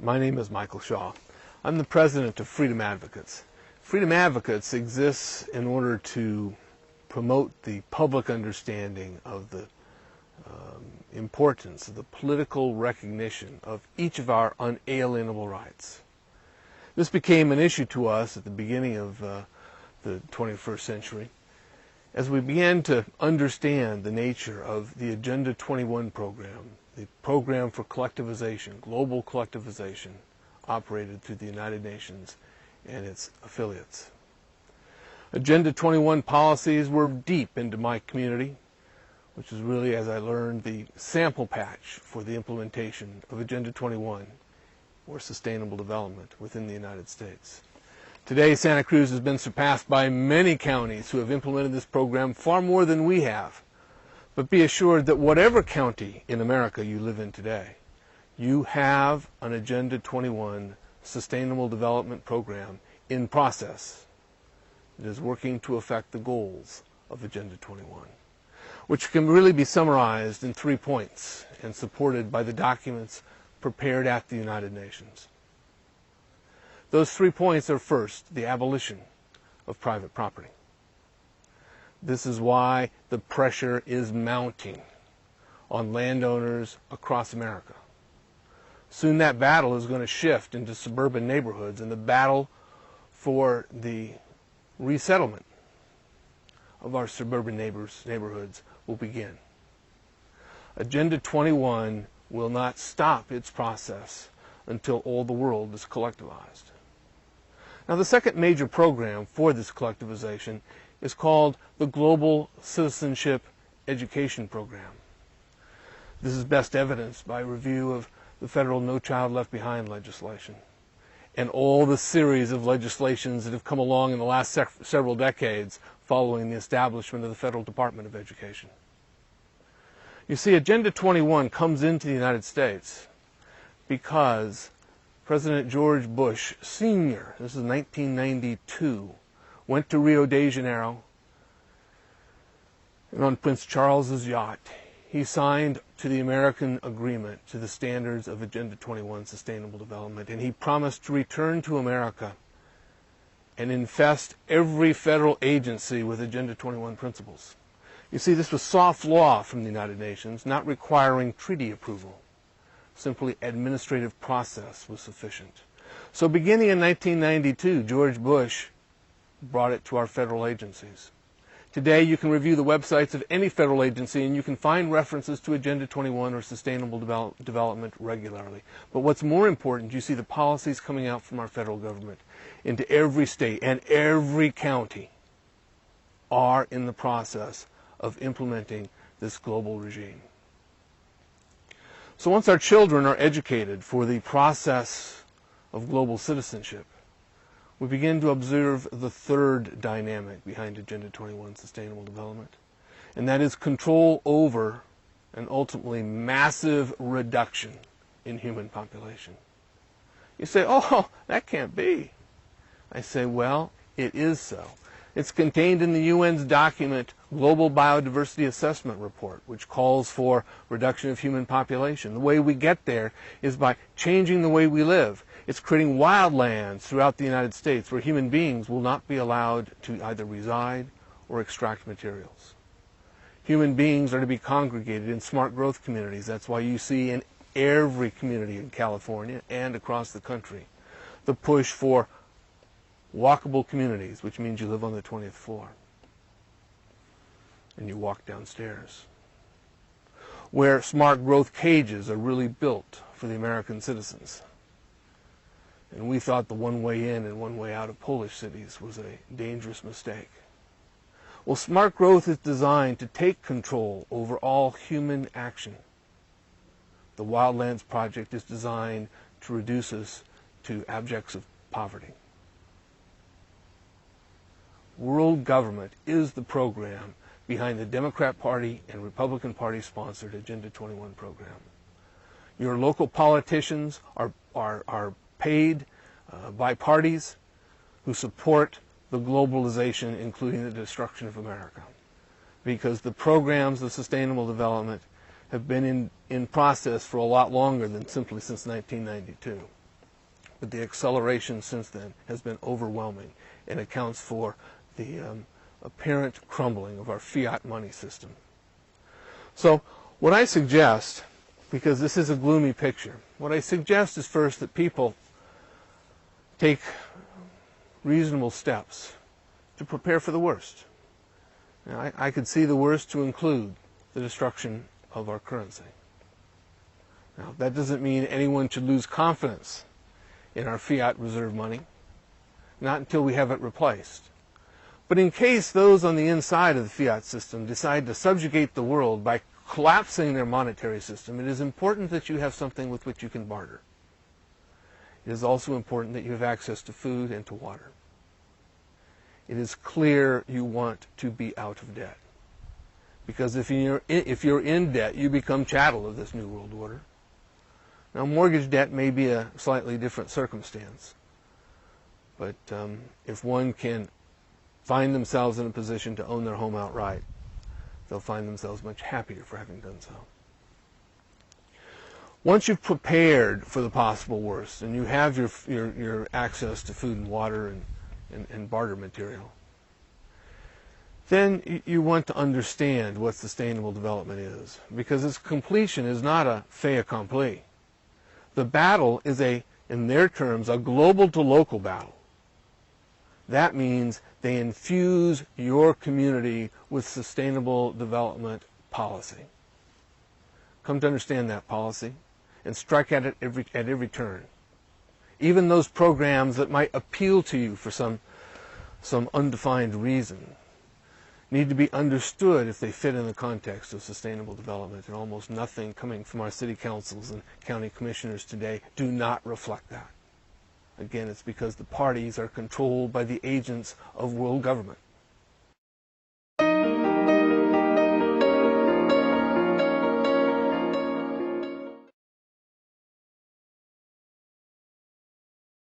My name is Michael Shaw. I'm the president of Freedom Advocates. Freedom Advocates exists in order to promote the public understanding of the importance of the political recognition of each of our unalienable rights. This became an issue to us at the beginning of the 21st century as we began to understand the nature of the Agenda 21 program, the program for collectivization, global collectivization, operated through the United Nations and its affiliates. Agenda 21 policies were deep into my community, which is really, as I learned, the sample patch for the implementation of Agenda 21, or sustainable development, within the United States. Today, Santa Cruz has been surpassed by many counties who have implemented this program far more than we have. But be assured that whatever county in America you live in today, you have an Agenda 21 sustainable development program in process that is working to affect the goals of Agenda 21, which can really be summarized in 3 points and supported by the documents prepared at the United Nations. Those 3 points are: first, the abolition of private property. This is why the pressure is mounting on landowners across America. Soon that battle is going to shift into suburban neighborhoods, and the battle for the resettlement of our suburban neighborhoods will begin. Agenda 21 will not stop its process until all the world is collectivized. Now, the second major program for this collectivization is called the Global Citizenship Education Program. This is best evidenced by review of the federal No Child Left Behind legislation and all the series of legislations that have come along in the last several decades following the establishment of the Federal Department of Education. You see, Agenda 21 comes into the United States because President George Bush Sr., this is 1992, went to Rio de Janeiro, and on Prince Charles's yacht, he signed to the American agreement to the standards of Agenda 21 sustainable development, and he promised to return to America and infest every federal agency with Agenda 21 principles. You see, this was soft law from the United Nations, not requiring treaty approval. Simply administrative process was sufficient. So beginning in 1992, George Bush brought it to our federal agencies. Today, you can review the websites of any federal agency and you can find references to Agenda 21 or sustainable development regularly. But what's more important, you see the policies coming out from our federal government into every state and every county are in the process of implementing this global regime. So once our children are educated for the process of global citizenship, we begin to observe the third dynamic behind Agenda 21 sustainable development, and that is control over and ultimately massive reduction in human population. You say, oh, that can't be. I say, well, it is so. It's contained in the UN's document, Global Biodiversity Assessment Report, which calls for reduction of human population. The way we get there is by changing the way we live. It's creating wildlands throughout the United States where human beings will not be allowed to either reside or extract materials. Human beings are to be congregated in smart growth communities. That's why you see in every community in California and across the country the push for walkable communities, which means you live on the 20th floor and you walk downstairs, where smart growth cages are really built for the American citizens. And we thought the one way in and one way out of Polish cities was a dangerous mistake. Well, smart growth is designed to take control over all human action. The Wildlands Project is designed to reduce us to abjects of poverty. World government is the program behind the Democrat Party and Republican Party sponsored Agenda 21 program. Your local politicians are paid by parties who support the globalization, including the destruction of America, because the programs of sustainable development have been in process for a lot longer than simply since 1992. but the acceleration since then has been overwhelming and accounts for the apparent crumbling of our fiat money system. So what I suggest, because this is a gloomy picture, what I suggest is first that people take reasonable steps to prepare for the worst. Now, I could see the worst to include the destruction of our currency. Now, that doesn't mean anyone should lose confidence in our fiat reserve money, not until we have it replaced. But in case those on the inside of the fiat system decide to subjugate the world by collapsing their monetary system, it is important that you have something with which you can barter. It is also important that you have access to food and to water. It is clear you want to be out of debt. Because if you're in debt, you become chattel of this new world order. Now, mortgage debt may be a slightly different circumstance. But if one can find themselves in a position to own their home outright, they'll find themselves much happier for having done so. Once you've prepared for the possible worst and you have your access to food and water and barter material, then you want to understand what sustainable development is, because its completion is not a fait accompli. The battle is in their terms, a global to local battle. That means they infuse your community with sustainable development policy. Come to understand that policy and strike at it at every turn. Even those programs that might appeal to you for some undefined reason need to be understood if they fit in the context of sustainable development, and almost nothing coming from our city councils and county commissioners today do not reflect that. Again, it's because the parties are controlled by the agents of world government.